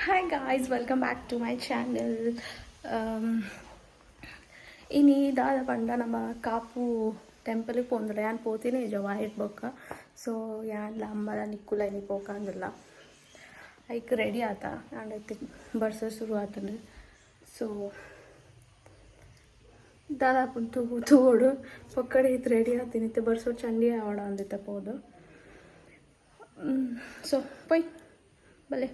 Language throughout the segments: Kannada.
Hi guys, welcome back to my channel. ini daada panda nama kapu temple pondre yan potine jo white boka so yan lambara nikula ini poka andalla like ready aata and I barsa shuru aatande so daada puntu tuodu pokkade it ready aatini te barso chandi avada andita podu so poi bale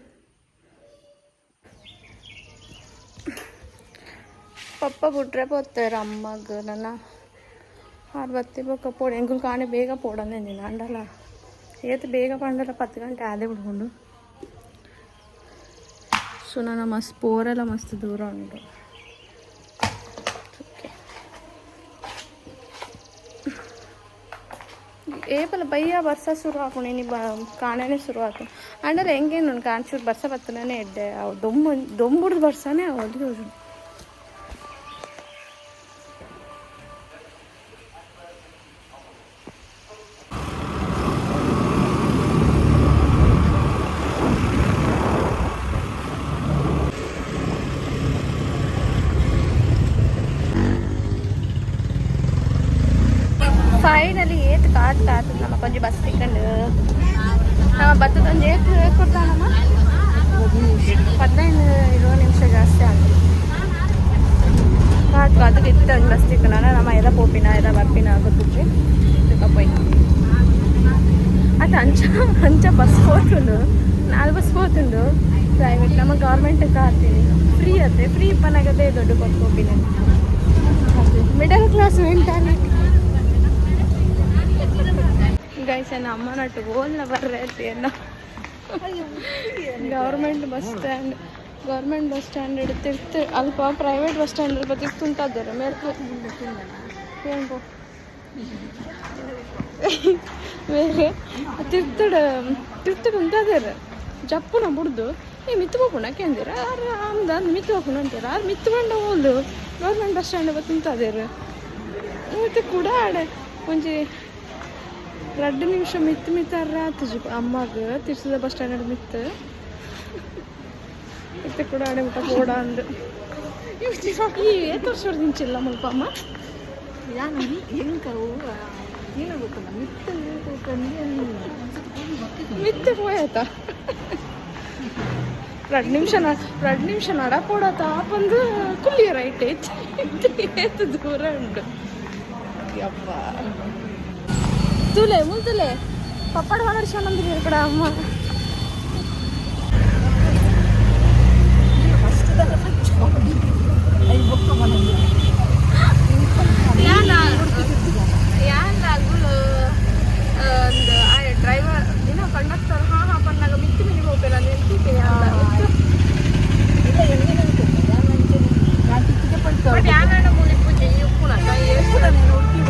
ಪಪ್ಪ ಬಿಟ್ರೆ పోతారు అమ్మకు నన్న ఆరుబత్తి బొక్క పొడి ఎంకులు కానీ ಬೇಗ పోడనే నేను అండల ఏత ಬೇಗ పండల 10 ಗಂಟೆ ಆದೆ ಬಿಡ್ಕೊಂಡು ಸೊ ನನ್ನ ಮಸ್ತ್ ಪೋರೆಲ್ಲ ಮಸ್ತ್ ದೂರ ಉಂಟು ಏಪಲ ಬಯ್ಯ ವರ್ಷ ಶುರು ಹಾಕೊಂಡು ನೀ ಕಾಣನೆ ಶುರು ಹಾಕು ಅಂಡಲ್ಲ ಹೆಂಗೇನು ಕಾಣಿಸಿದ್ರು ವರ್ಷ ಬತ್ತನೇ ಎಡ್ಡೆ ಅವು ದೊಂಬುಡ್ದು ವರ್ಷನೇ ಅವಳು ಫೈನಲಿ ಏತ್ ಕಾದು ನಮ್ಮ ಕೊಂಚ ಬಸ್ ಸಿಕ್ಕಂಡು ನಮ್ಮ ಬತ್ತದೊಂದು ಏತ್ ಕೊಡ್ತಾನಮ್ಮ 15-20 ನಿಮಿಷ ಜಾಸ್ತಿ ಆಗಿದೆ ಕಾದು ಇತ್ತು ಒಂದು ಬಸ್ ಸಿಕ್ಕಣ ನಮ್ಮ ಎಲ್ಲ ಪೋಪಿನ ಎಲ್ಲ ಬರ್ಪಿನ ಗೊತ್ತಿದ್ರಿ ಪೈ ಅದು ಅಂಚ ಬಸ್ పోతుండు 4 ಬಸ್ పోతుండు ಪ್ರೈವೇಟ್ ನಮ್ಮ ಗೌರ್ಮೆಂಟ್ ಕಾಡ್ತೀವಿ ಫ್ರೀ ಅತ್ತೆ ಫ್ರೀ ಪನಾಗದೆ ದೊಡ್ಡ ಪೋಪಿನ ಮಿಡಲ್ ಕ್ಲಾಸ್ ಮೆಂಟಾಲಿಟಿ ಗೈಸ್ ನನ್ನ ಅಮ್ಮನಟ್ಟು ಓಲ್ನ ಬರ್ರೈತಿ ಅನ್ನ ಗೌರ್ಮೆಂಟ್ ಬಸ್ ಸ್ಟ್ಯಾಂಡ್ ತಿರ್ತು ಅಲ್ಪ ಪ್ರೈವೇಟ್ ಬಸ್ ಸ್ಟ್ಯಾಂಡ್ ಅಲ್ಪ ತಿರ್ತುಂಟಾದ್ದಾರೆ ಮೇಲ್ಕು ಏನು ಬೇರೆ ತಿರ್ತುಡು ಉಂಟಾದಾರೆ ಜಪ್ಪುನ ಬಿಡ್ದು ಈ ಮಿತ್ತು ಹೋಗೋಣ ಕೇಂದಿರ ಆಮ್ದ ಮಿತ್ತು ಹೋಗೋಣ ಅಂತೀರ ಅದು ಮಿತ್ತು ಬಂಡ ಹೋಲ್ದು ಗೌರ್ಮೆಂಟ್ ಬಸ್ ಸ್ಟ್ಯಾಂಡ್ ಬತ್ತುಂಟಾದಾರೆ ಮತ್ತೆ ಕೂಡ ಆಡೆ ಒಂಜಿ 2 ನಿಮಿಷ ಮಿತ್ತಾರ ಆತು ಅಮ್ಮಗೆ ತಿರ್ಸಿದ ಬಸ್ ಸ್ಟ್ಯಾಂಡ್ ಮಿತ್ತು ಇತ್ತೆ ಕೂಡ ಆಡೆ ಊಟ ಕೂಡ ಅಂದು ಈ ಏತು ವರ್ಷ ದಿಂಚಿಲ್ಲ ಮಲ್ಪ ಅಮ್ಮ ಮಿತ್ತು ಹೋಯ್ತಾ 2 ನಿಮಿಷ ನಡಪೋಡತ್ತ ಬಂದು ಕುಲ್ಲಿಯ ರೈಟ್ ಏತು ದೂರ ಉಂಟು ಯಪ್ಪ ತುಲೆ ಮುಂತುಲೆ ಪಪ್ಪಡ ಹೊಲರ್ಸ್ಕೊಂಡ್ರಿ ಕಡ ಅಮ್ಮ ಯಾನ್ಗುಳು ಒಂದು ಡ್ರೈವರ್ ಏನೋ ಕಂಡಕ್ಟರ್ ಹಾ ಪನ್ನಾಗ ಮಿತ್ತು ಮಿನಿ ಹೋಗ್ಬೇಡ ನಿಂತಿದ್ದೆ ಬಟ್ ಯಾನ ಮೂಲಿ ಪೂಜೆ ಉಪ್ಪುಣ ಎಷ್ಟು ನೋಡ್ತೀವಿ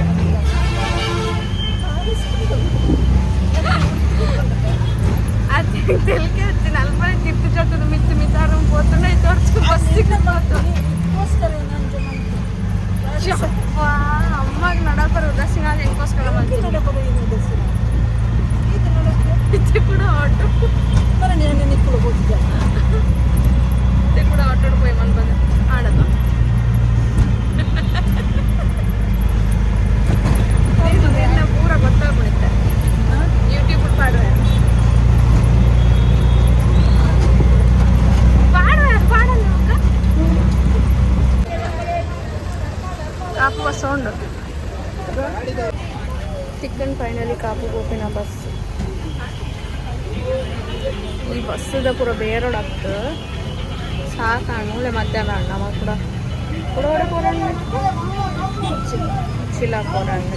తెలికే వచ్చి 40 తిట్టు చట్టును మిత్తి మితారం పోతున్నాయి తోర్చు బస్సుకి అమ్మకి నడపరు దర్శనాలు ఇంకోస్కర ఇది కూడా ఆటో ఇది ಕೂಡ ಆಟೋಡ್ పోయి ಮನ್ ಬಂದ ಆಡೋದು ಎಲ್ಲ ಪೂರ ಗೊತ್ತಾಗ್ಬಿಡುತ್ತೆ ಯೂಟ್ಯೂಬ್ ಪಾಡುವ ಕಾಪು ಬಸ್ ಉಂಡು ತಿಕ್ಕನ್ ಫೈನಲಿ ಕಾಪು ಹೋಪಿನ ಬಸ್ ಈ ಬಸ್ಸದ ಪೂರ ಬೇರೋಡ್ ಆಗ್ತು ಸಾಕಾಣುಲೆ ಮಧ್ಯಾಹ್ನ ನಮ್ಮ ಕೂಡ ಕೂಡ ಪೋರಂಗ ಚಿಲ್ಲ ಪೋರಂಗ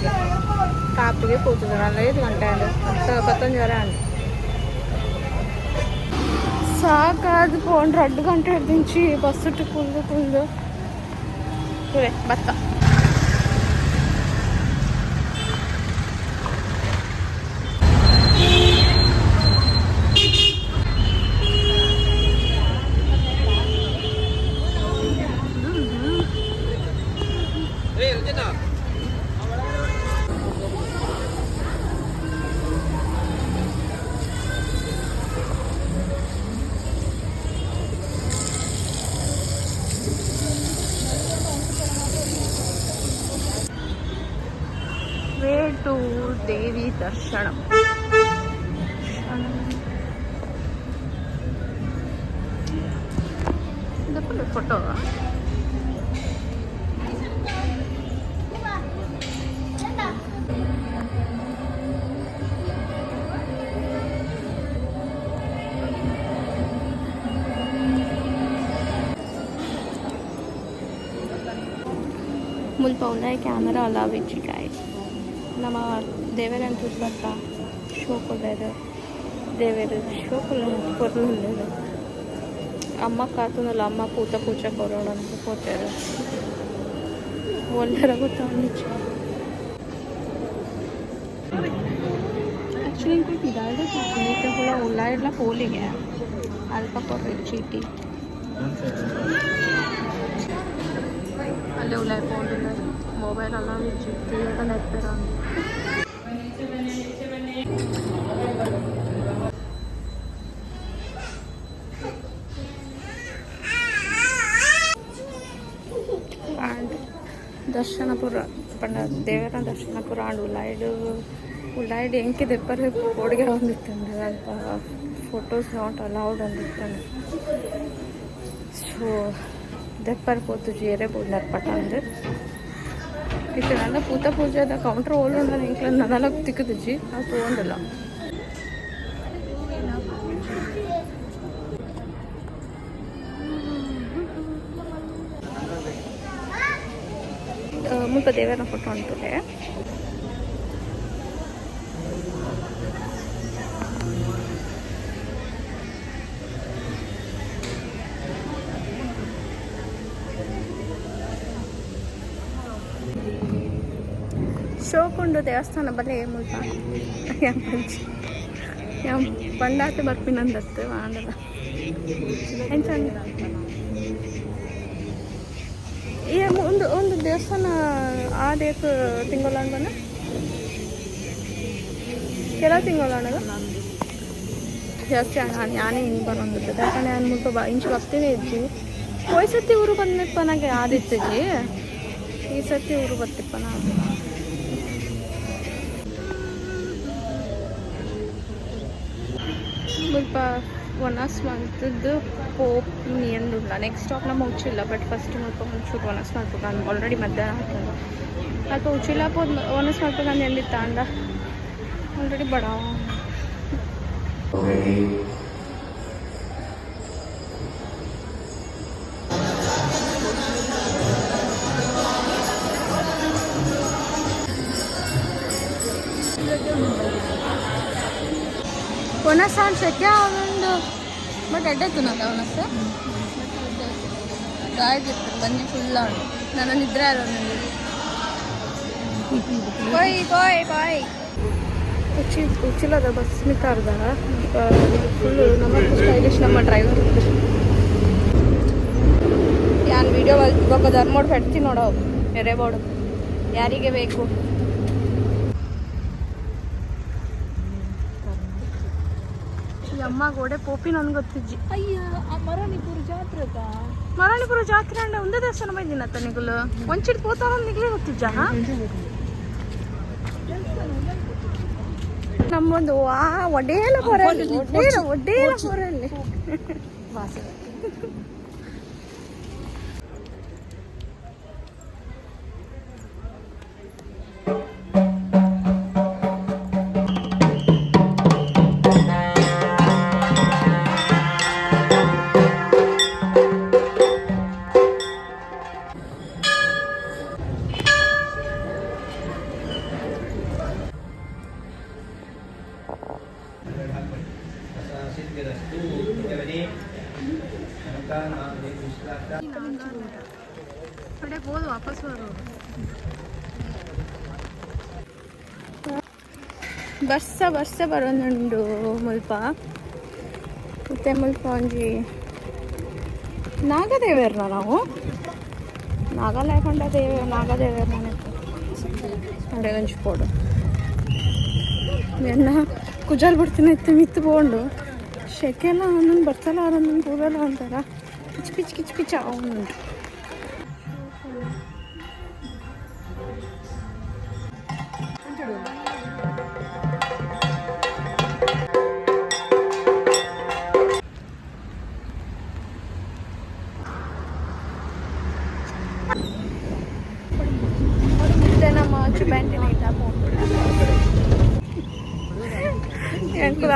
ಕಾಪಿಗೆ ಕೂತಿದ್ರು 5 ಗಂಟೆ ಅಂದು 11 ವರೆ ಅಂದು ಸಾಕಾದು ಪೋಂಡ್ರೆ 2 ಗಂಟೆ ಹಿಡ್ದಿಂಚಿ ಬಸ್ ಇಟ್ಟು ಕುಂದು ಭತ್ತ ದೇವಿ ದರ್ಶನ ಫೋಟೋ मुल पावलाय कॅमेरा लावायची काय ನಮ್ಮ ದೇವರನ್ನು చూಸ್తా షోకులేదు దేవేరు షోకులు పొరలేదు అమ్మ కాతునల అమ్మ పూత పూచ కొరడానికి పోతారు ఒళ్ళర ಗೊತ್ತಾಗ್ಲಿಚ್ಚ ಆ್ಯಕ್ಚುಲಿ ಇಂಕೋಟಿ ಇದಾಗಿದೆ ಚೀಟಿ ಹುಳ ಉಳ್ಳಾಡ್ಲ ಪೋಲಿಗೆ ಅಲ್ಪ ಕೊಡ್ರಿ ಚೀಟಿ ಅಲ್ಲೇ ಉಳ್ಳಾಯ ಪೋಲಿಗೆ ಮೊಬೈಲ್ ಅಲ್ಲ ಚೀಟಿ ಅಂತ ನೆಟ್ಪೇರ ದರ್ಶನಪುರ ಪಂಡ ದೇವರ ದರ್ಶನಪುರ ಅಂಡ್ ಉಳ್ಳಾಯ್ಡು ಎಂಕಿ ದೆಪ್ಪರು ಒಡಿಗೆ ಹೊಂದಿತ್ತಂಡು ಅಲ್ಪ ಫೋಟೋಸ್ ನಾಟ್ ಅಲೌಡ್ ಅಂದಿತ್ತಂಡು ಸೊ ದೆಪ್ಪರು ಪೋತು ಜೇರೆ ಬೋಡ್ಲಾರ ಪಟ ಅಂದು ಇತ್ತು ನನ್ನ ಪೂತ ಪೂಜೆದ ಕೌಂಟ್ರ್ ಓಲ್ಡು ನಾನು ಇಂಕ್ಲ ನನಲ ತಿಕ್ಕದಿಜ್ಜಿ ಅದು ತೊಗೊಂಡಿಲ್ಲ ಮುಲ್ಪ ದೇವರನ್ನ ಫೋಟೋ ಅಂತಾರೆ ಶೋಕುಂಡು ದೇವಸ್ಥಾನ ಬಲೆ ಮುಲ್ಪ ಪಂಡಾತೆ ಬರ್ಪಿನಂದತ್ತು ವಾಂಡಲ ಎಂಚಂದ ಒಂದು ದೇವಸ್ಥಾನ ಆ ಡೇಟ್ ತಿಂಗಳಂಡ ಕೆಲವು ತಿಂಗಳಂಡಗ ಜಾಸ್ತಿ ಆನೆ ಹಿಂಗೆ ಬರೋಂದಿತ್ತು ಯಾಕಂದ್ರೆ ನಾನು ಮುಲ್ಪ ಇಂಚು ಬರ್ತೀನಿ ಇಜ್ಜಿ ಹೋಯ್ ಸತಿ ಊರು ಬಂದಪ್ಪ ನನಗೆ ಆದಿತ್ತಜ್ಜಿ ಈ ಸತಿ ಊರು ಬರ್ತಿಪ್ಪ ನಾನು ಮುಲ್ಪ 1 ಮಂತ್ದು ಹೋಪ್ ನಿಯಂದುಲ್ಲ ನೆಕ್ಸ್ಟ್ ಸ್ಟಾಪ್ ನಮ್ಮ ಉಚ್ಚಿಲ್ಲ ಬಟ್ ಫಸ್ಟ್ ಮುಲ್ಪ ಮುಂಚೂರು 1 ಮಂತ್ ಆಲ್ರೆಡಿ ಮಧ್ಯಾಹ್ನ ಹಾಕ್ತದೆ ಅಲ್ಪ ಉಚ್ಚಿಲ್ಲ ಪೋದ್ 1 ಮಂತ್ ನಾನು ಎಂದಿತ್ತ ಅಂದ ಆಲ್ರೆಡಿ ಬಡ ಒನಸ್ ಅನ್ಸಕ್ಕೆ ಅವನೊಂದು ಬಟ್ ಅಡ್ಡಾಯ್ತು ನಂದು ಅವನಸ್ ಗಾಡಿ ಇರ್ತಾರೆ ಬನ್ನಿ ಫುಲ್ ಅವನು ನಾನು ನಿದ್ರೆ ಅಲ್ಲ ನನಗೆ ಬಾಯ್ ಬಾಯ್ ಬಾಯ್ ಉಚ್ಚಿಲ್ಲದ ಬಸ್ ನಿಂತಾರ್ದಾರ ಫುಲ್ಲು ನಮ್ಮ ಸ್ಟೈಲಿಶ್ ನಮ್ಮ ಡ್ರೈವರ್ ಯಾನ್ ವೀಡಿಯೋ ಇವಾಗ ಧರ್ಮೋಡ್ ಬಿಡ್ತೀನಿ ನೋಡೋ ಬೇರೆ ಬೋರ್ಡು ಯಾರಿಗೆ ಬೇಕು ಅಮ್ಮ ಗೋಡೆ ಪೋಪಿ ನನ್ಗೆ ಗೊತ್ತಿಜ್ಜಿ ಅಯ್ಯ ಮರಾಣಿಪುರ ಜಾತ್ರೆ ಅಂಡ ಒಂದೇ ದೇವಸ್ಥಾನ ಬೈದಿನತ್ತ ನಿಗುಲು ಒಂಚಿಡ್ ಪೋತಾವ ನಿಗ್ಲೇ ಗೊತ್ತಿಜ್ಜ ನಮ್ಮೊಂದು ಒಡೇಲ ಹೊರಲ್ಲಿ ಒಡೇಲ ಹೊರಲ್ಲಿ ಹೋದು ವಾಪಸ್ ಬರ್ಸ ಬರೋನುಂಡು ಮುಲ್ಪ ಮತ್ತೆ ಮುಲ್ಪ ಒಂಜಿ ನಾಗದೇವೇರ್ನ ನಾವು ನಾಗಾಲಯಕೊಂಡ ನಾಗದೇವೇರ್ನ ಅಡೆ ಒಂಜಿ ಪೋಡು ಎನ್ನ ಕುಜಾಲ್ ಬಿಡ್ತೀನಿ ಇತ್ತು ಮಿತ್ತು ಬೋಂಡು ಶೆಕೆಲ್ಲ ಒಂದೊಂದು ಬರ್ತಲ್ಲ ಒಂದೊಂದು ಕೂದಲ್ಲ ಅಂತಾರ ಕಿಚ್ ಕಿಚ್ ಅವನುಂಟು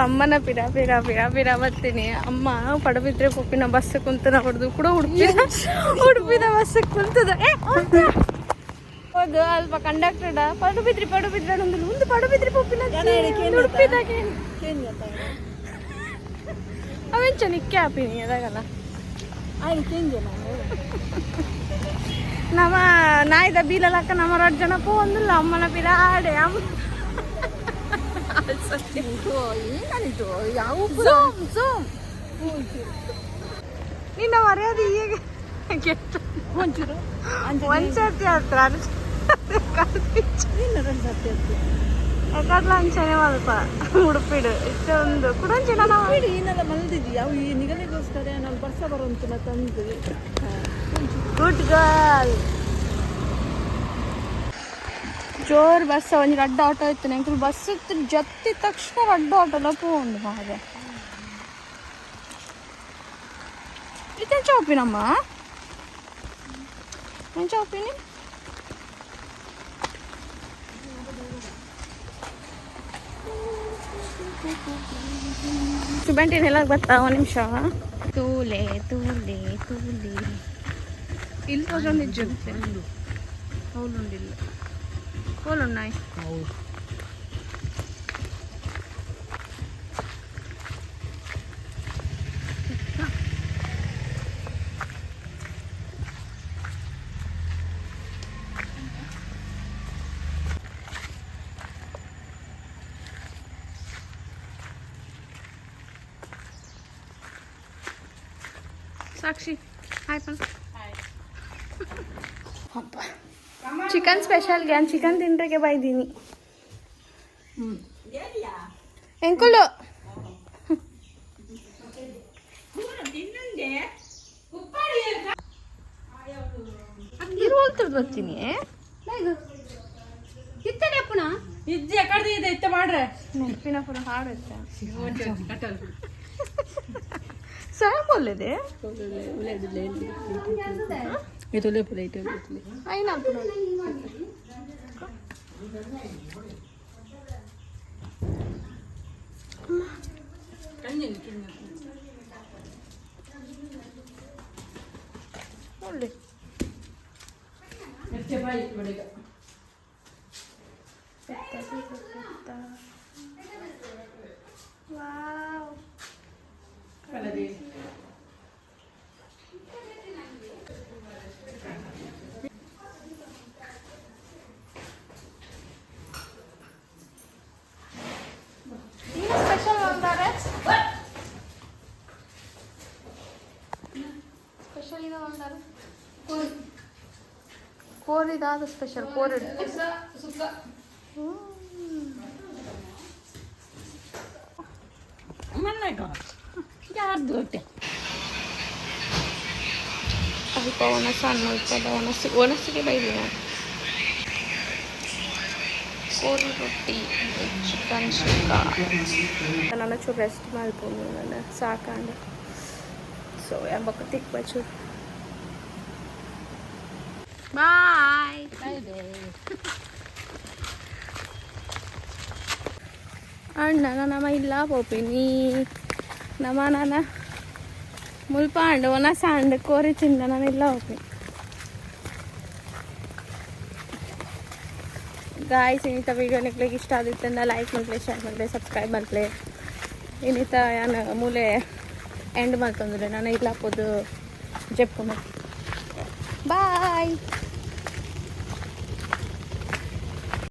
ಅಮ್ಮನ ಪಿರ ಪಿರ ಪಿರ ಪಿರ ಬರ್ತೀನಿ. ಅಮ್ಮ ಪಡುಬಿದ್ರೆ ಪೊಪ್ಪಿನ ಬಸ್ ಕುಂತು ಹೊಡೆದು ಕೂಡ ಉಡುಪಿದ ಬಸ್ ಕುಂತದ. ಹೌದು ಅಲ್ಪ ಕಂಡಕ್ಟರ್ ಪಡುಬಿದ್ರೆ ಒಂದು ಪಡುಬಿದ್ರೆ ಪೊಪ್ಪಿನ ಉಡುಪಿದಾಗೆ ಅವೆಂಚ ನಿಕ್ಕೆ ಆಪಿನಿ ಅದಾಗಲ್ಲ ನಮ್ಮ ನಾಯ್ದ ಬೀಲಕ್ಕ ನಮ್ಮ 2 ಜನ ಒಂದಿಲ್ಲ ಅಮ್ಮನ ಪಿರ ಆಡೆ ನಿನ್ನ ಮರ್ಯಾದೆ ಈಗ ಒಂದ್ಸರ್ತಿ ಹತ್ರ ಯಾಕಡ್ಲ ಅಂಚನೆ ಮಲ್ಪ ಉಡುಪಿಡು ಇಷ್ಟೊಂದು ಕುಡಂಚಿನ ಏನೆಲ್ಲ ಮಲ್ದಿದ್ವಿ ಯಾವ ಈ ನಿಗಲಿಗೋಸ್ಕರ ನಾವು ಬರ್ಸ ಬರುವಂತ ತಂದು ಗುಡ್ ಗರ್ಲ್ ಜೋರು ಬಸ್ ಒಂದು 2 ಆಟೋ ಇತ್ತು ನಂಗೆ ಬಸ್ ಇತ್ತು ಜೊತೆ ತಕ್ಷಣ 2 ಆಟೋಲ್ಲ ಪೋಂಡು ಮಾರೆ ಇದೇನು ಚೌಪಿನಮ್ಮ ಏನು ಚೌಪಿನಿ ಸುಬಂಟಿನೆಲ್ಲ ಬರ್ತಾ 1 ನಿಮಿಷ ತೂಲೆ ತೂಲೆ ತೂಲೆ ಇಲ್ಲಿ ತಗೊಂಡು ನಿಜ್ಜುತ್ತೆ ಹೌದುಂಡಿಲ್ಲ ಹೋಲುಣ್ಣಾಯಿ ಸಾಕ್ಷಿ ಹಾಯ್ ಪನ್ ಹಬ್ಬ ಚಿಕನ್ ಸ್ಪೆಷಲ್ಗೆ ನಾನು ಚಿಕನ್ ತಿಂಡ್ರಿಗೆ ಬೈದೀನಿ ಎಂಕುಲು ಹೋಗ್ತಿರ್ದು ಬರ್ತೀನಿ ಇತ್ತನೆ ಪುಣ ಇಜ್ಜೆ ಕಡ್ದಿ ಇದೆ ಇತ್ತ ಮಾಡ್ರೆ ನೆನಪಿನ ಪುರ ಹಾಡು ಸಾಂಬಲ್ಲಿದೆ ಇದು ಲೇಪುಲ ಇಟ್ಟು అయినా అప్పుడు ಒಳ್ಳೆ ವಾವ್ ಕೋರಿದಾದ ಸ್ಪೆಷಲ್ ಕೋರಿಡ್ ಯಾರ್ದು ಹೊಟ್ಟೆ ಅಲ್ಪ ಒಣಸ ಅನ್ನೋ ಇಪ್ಪದ ಒಣಸಿಗೆ ಬೈದಿ ನಾನು ಕೋರಿ ರೊಟ್ಟಿ ಚಿಕನ್ ಸುಕ್ಕ ನನ್ನ ಚೂರು ರೆಸ್ಟ್ ಮಾಡ್ಬೋದು ನನ್ನ ಸಾಕಂಡು ಸೊ ಎಂಬಕ್ಕ ತಿಕ್ಕ ಚೂರು ಬಾಯ್ ಅಣ್ಣ ನಮ್ಮ ಇಲ್ಲ ಪೋಪಿನಿ ನಮ್ಮ ನಾನ ಮುಲ್ಪಾಂಡು ಒನ ಸಾಂಡು ಕೋರಿ ತಿಂದ ನಾನು ಇಲ್ಲ ಹೋಗ್ತೀನಿ ಗಾಯ್ಸ್ ಇನ್ನಿತ ವೀಡಿಯೋ ನಿಕ್ಲಿಗೆ ಇಷ್ಟ ಆದಿತ್ತಂದ ಲೈಕ್ ಮಾಡ್ಲಿ ಶೇರ್ ಮಾಡಲಿ ಸಬ್ಸ್ಕ್ರೈಬ್ ಮಾಡಲಿ ಇನ್ನಿತ ನಾನು ಮೂಲೆ ಎಂಡ್ ಮಾಡ್ತಂದ್ರೆ ನಾನು ಇಲ್ಲ ಹಾಕೋದು ಜಪ್ಪು ಬಾಯ್